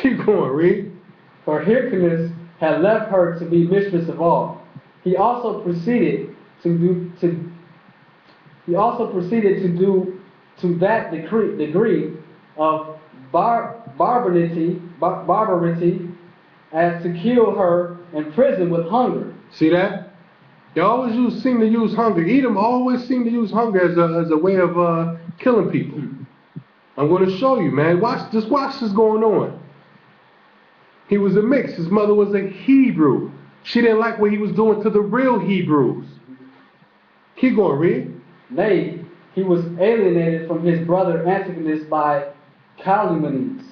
Keep going, read. For Hyrcanus had left her to be mistress of all. He also proceeded to do to that degree of barbarity as to kill her in prison with hunger. See that? They always seem to use hunger. Edom always seem to use hunger as a way of killing people. I'm going to show you, man. Watch this going on. He was a mix. His mother was a Hebrew. She didn't like what he was doing to the real Hebrews. Keep going, read. Nay, he was alienated from his brother Antigonus by Calumnies,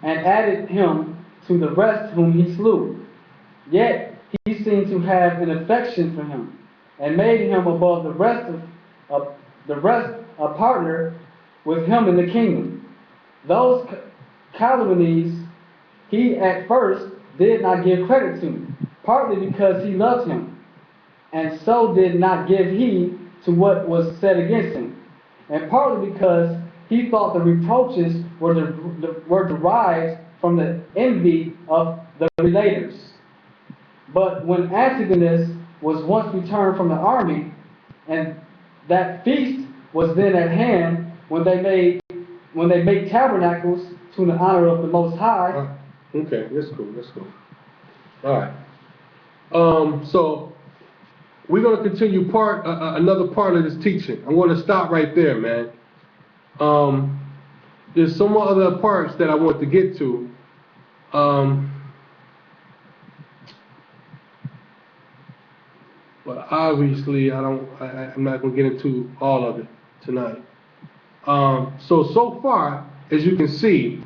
and added him to the rest whom he slew. Yet he seemed to have an affection for him, and made him above the rest a partner with him in the kingdom. Those calumnies he at first did not give credit to, partly because he loved him, and so did not give heed to what was said against him, and partly because he thought the reproaches were derived from the envy of the relators. But when Antigonus was once returned from the army, and that feast was then at hand, when they made tabernacles to the honor of the Most High. Okay, that's cool. All right. So we're going to continue another part of this teaching. I'm going to stop right there, man. There's some other parts that I want to get to. But obviously, I'm not going to get into all of it tonight. So far, as you can see,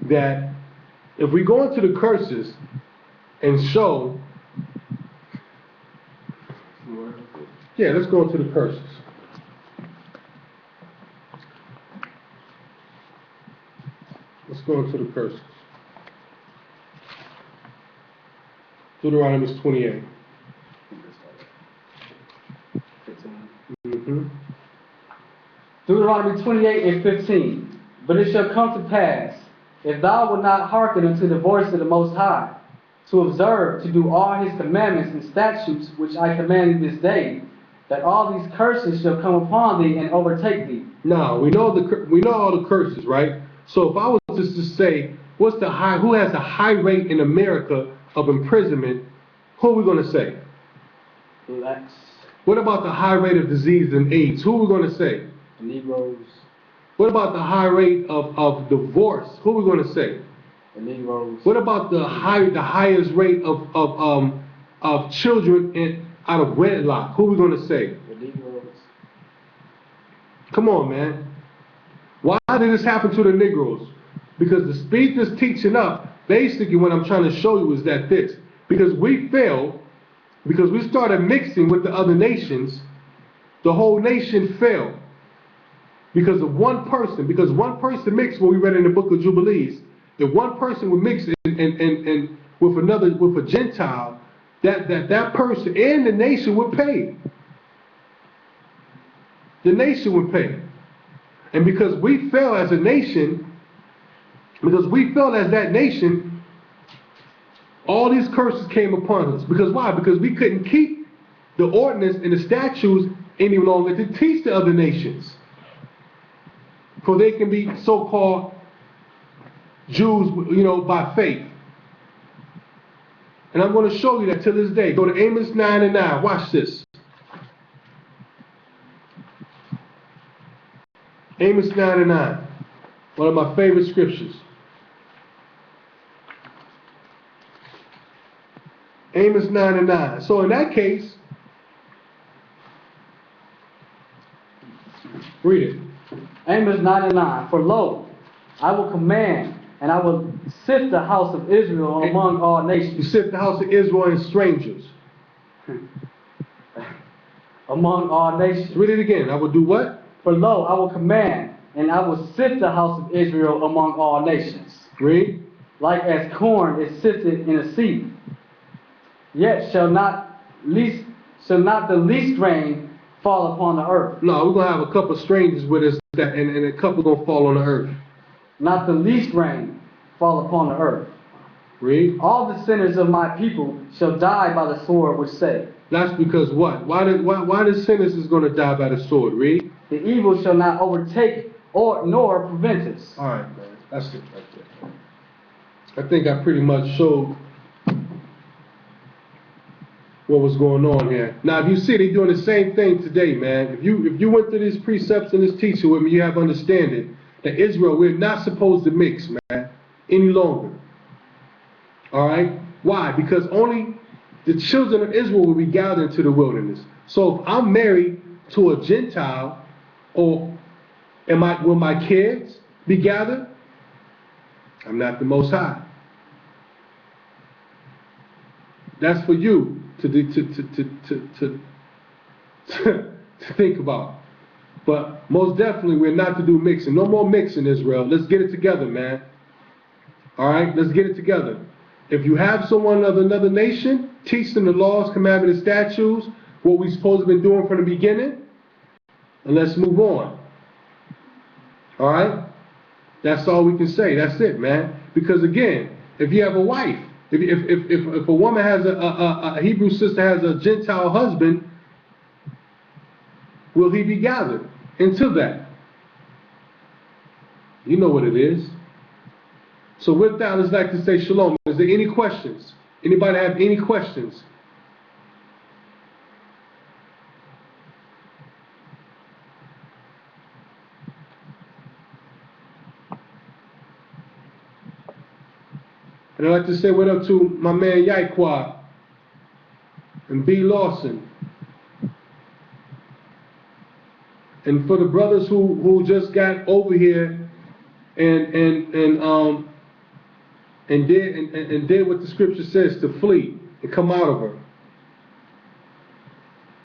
that if we go into the curses and show, yeah, let's go into the curses. Let's go into the curses. Deuteronomy 28. Deuteronomy 28 and 15. But it shall come to pass, if thou wilt not hearken unto the voice of the Most High, to observe, to do all his commandments and statutes which I command thee this day, that all these curses shall come upon thee and overtake thee. Now we know all the curses, right? So if I was just to say, who has a high rate in America of imprisonment, who are we going to say? Blacks. What about the high rate of disease and AIDS? Who are we going to say? The Negroes. What about the high rate of divorce? Who are we going to say? The Negroes. What about the highest rate of children out of wedlock? Who are we going to say? The Negroes. Come on, man. Why did this happen to the Negroes? Because the speed this teaching up, basically what I'm trying to show you is that because we failed, because we started mixing with the other nations, the whole nation fell. Because one person mixed, what we read in the book of Jubilees, if one person would mix and with a Gentile, that person and the nation would pay. The nation would pay. And because we fell as a nation, that nation, all these curses came upon us. Because why? Because we couldn't keep the ordinance and the statutes any longer to teach the other nations. For they can be so-called Jews, by faith. And I'm going to show you that to this day. Go to Amos 9 and 9. Watch this. Amos 9 and 9. One of my favorite scriptures. Amos 9 and 9. So in that case, read it. Amos 9 and 9. For lo, I will command, and I will sift the house of Israel among all nations. You sift the house of Israel and strangers. Among all nations. Read it again. I will do what? For lo, I will command, and I will sift the house of Israel among all nations. Read. Like as corn is sifted in a sieve. Yet shall not the least rain fall upon the earth. No, we're going to have a couple of strangers with us, and a couple going to fall on the earth. not the least rain fall upon the earth. Read. All the sinners of my people shall die by the sword which say, That's because what? Why the sinners is going to die by the sword? Read. the evil shall not overtake nor prevent us. All right, man. That's it right there. I think I pretty much showed what was going on here. Now, if you see, they're doing the same thing today, man. If you went through these precepts and this teaching with me, you have understanding that Israel, we're not supposed to mix, man, any longer. All right? Why? Because only the children of Israel will be gathered into the wilderness. So if I'm married to a Gentile, or will my kids be gathered? I'm not the Most High. That's for you to think about. But most definitely, we're not to do mixing. No more mixing, Israel. Let's get it together, man. All right? Let's get it together. If you have someone of another nation, teach them the laws, commandments, and statutes, what we're supposed to have been doing from the beginning, and let's move on. All right? That's all we can say. That's it, man. Because again, if you have a wife, if a woman has a Hebrew sister has a Gentile husband, will he be gathered into that? You know what it is. So with that, I'd like to say shalom. Is there any questions? Anybody have any questions? And I'd like to say what up to my man Yaiqua and B. Lawson. And for the brothers who just got over here and did what the scripture says, to flee and come out of her.